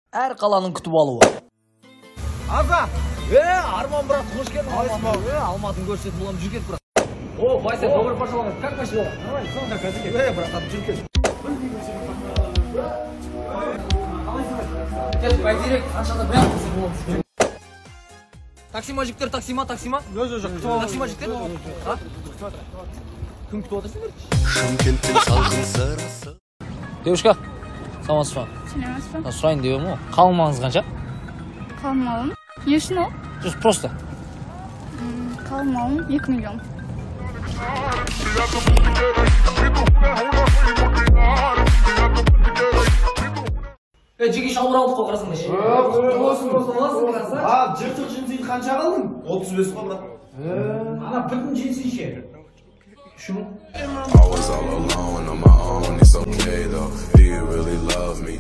Әр қаланың күтіп алуы. Аза! Арман, брат, қош келдің. Алматын көрсетіп болам, жүр кет, брат. О, Байсел, добрый пожаловать. Как пошел? Давай, сон так, казаки. Брат, жүр кет. Кет, байдирек, қаншада бәрі қызы болам. Таксима жіктер, таксима? Жоқ, таксима жіктер? Кім күтіп отырсыңдар? Шымкенттің салқын сырасы. Девушка, саламатсыз ба? Сәлеметсіз бе? Сұрайын деп едім ғой. Қалыңмаңыз қанша? Қалың не үшін ол? Просто. Қалың 2 миллион. Жеге шалбар алдық қой, қарасың ба ше? Жыртық жинсың қанша қалдың? 35 қой, брат. Ана бүтін жинсің ше. 3 мың. I was all alone on my own, it's okay though. Do you really love me?